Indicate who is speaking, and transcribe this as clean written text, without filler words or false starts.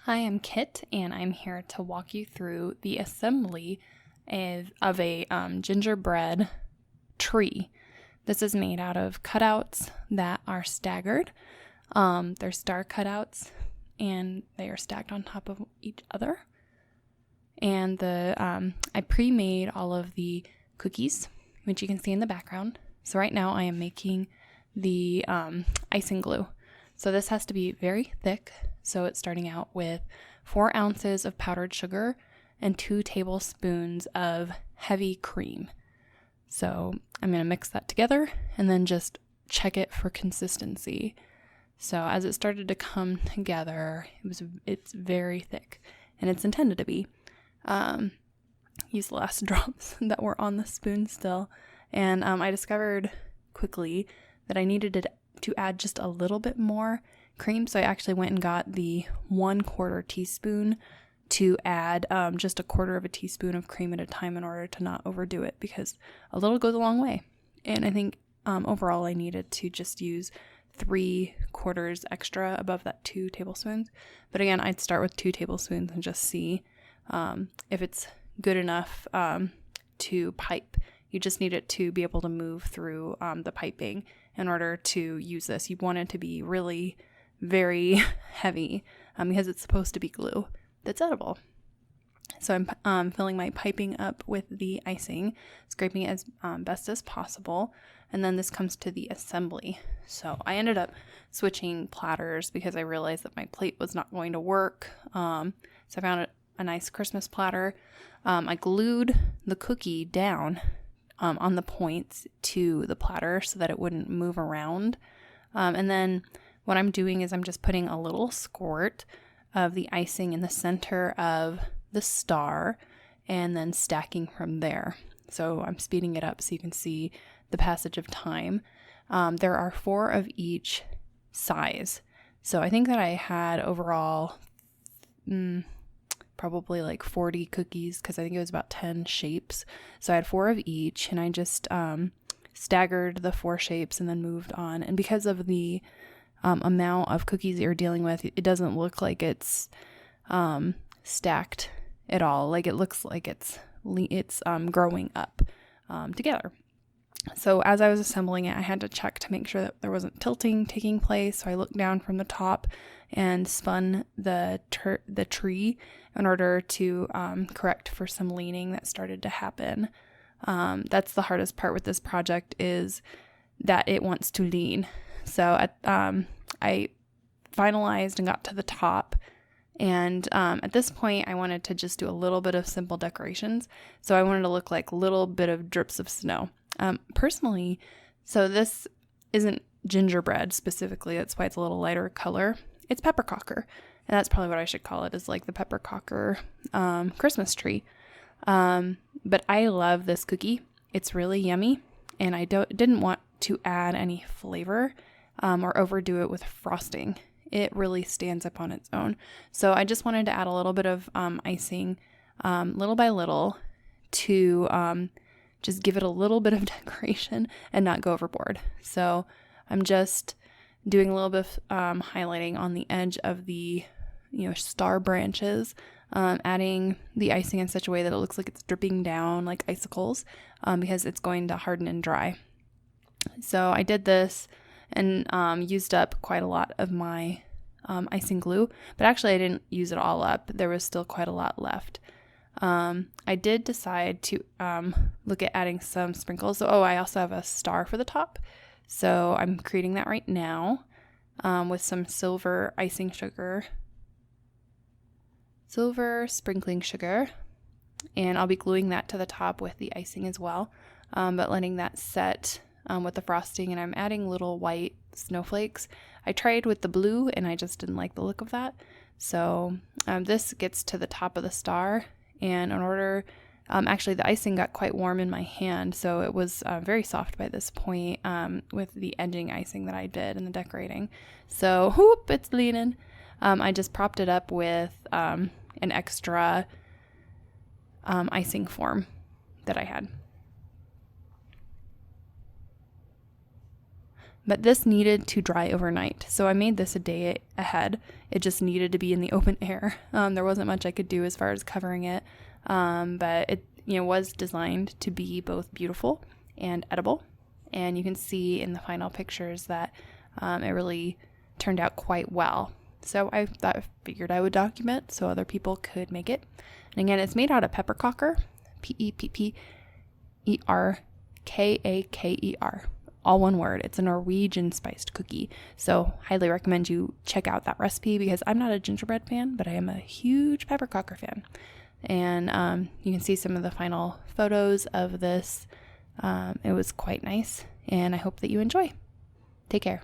Speaker 1: Hi, I'm Kit, and I'm here to walk you through the assembly of a gingerbread tree. This is made out of cutouts that are staggered. They're star cutouts, and they are stacked on top of each other. And I pre-made all of the cookies, which you can see in the background. So right now I am making the icing glue. So this has to be very thick. So it's starting out with 4 ounces of powdered sugar and 2 tablespoons of heavy cream. So I'm going to mix that together and then just check it for consistency. So as it started to come together, it's very thick, and it's intended to be. Use the last drops that were on the spoon still. And I discovered quickly that I needed to add just a little bit more cream. So I actually went and got the 1/4 teaspoon to add just 1/4 teaspoon of cream at a time in order to not overdo it, because a little goes a long way. And I think overall I needed to just use 3/4 extra above that 2 tablespoons. But again, I'd start with 2 tablespoons and just see if it's good enough to pipe. You just need it to be able to move through the piping in order to use this. You want it to be really very heavy because it's supposed to be glue that's edible. So I'm filling my piping up with the icing, scraping it as best as possible, and then this comes to the assembly. So I ended up switching platters because I realized that my plate was not going to work. So I found a nice Christmas platter. I glued the cookie down on the points to the platter so that it wouldn't move around. And then what I'm doing is I'm just putting a little squirt of the icing in the center of the star and then stacking from there. So I'm speeding it up so you can see the passage of time. There are 4 of each size. So I think that I had overall probably like 40 cookies, because I think it was about 10 shapes. So I had 4 of each, and I just staggered the 4 shapes and then moved on. And because of the amount of cookies that you're dealing with, it doesn't look like it's stacked at all. Like it looks like it's growing up together. So as I was assembling it, I had to check to make sure that there wasn't tilting taking place. So I looked down from the top and spun the tree in order to correct for some leaning that started to happen. That's the hardest part with this project, is that it wants to lean. So I finalized and got to the top, and at this point I wanted to just do a little bit of simple decorations. So I wanted to look like a little bit of drips of snow. Personally, so this isn't gingerbread specifically, that's why it's a little lighter color. It's Pepperkaker, and that's probably what I should call it, is like the Pepperkaker Christmas tree. But I love this cookie. It's really yummy, and I didn't want to add any flavor or overdo it with frosting. It really stands up on its own. So I just wanted to add a little bit of icing little by little to just give it a little bit of decoration and not go overboard. So I'm just doing a little bit of highlighting on the edge of the star branches, adding the icing in such a way that it looks like it's dripping down like icicles, because it's going to harden and dry. So I did this and used up quite a lot of my icing glue, but actually I didn't use it all up. There was still quite a lot left. I did decide to look at adding some sprinkles. So, I also have a star for the top. So I'm creating that right now with some silver sprinkling sugar, and I'll be gluing that to the top with the icing as well, but letting that set with the frosting, and I'm adding little white snowflakes. I tried with the blue and I just didn't like the look of that. So this gets to the top of the star, and in order, actually the icing got quite warm in my hand, so it was very soft by this point with the edging icing that I did and the decorating. So whoop, it's leaning. I just propped it up with an extra icing form that I had. But this needed to dry overnight, so I made this a day ahead. It just needed to be in the open air. There wasn't much I could do as far as covering it, but it was designed to be both beautiful and edible. And you can see in the final pictures that it really turned out quite well. So I figured I would document so other people could make it. And again, it's made out of Pepperkaker, Pepperkaker, all one word. It's a Norwegian spiced cookie. So highly recommend you check out that recipe because I'm not a gingerbread fan, but I am a huge Pepperkaker fan. And you can see some of the final photos of this. It was quite nice, and I hope that you enjoy. Take care.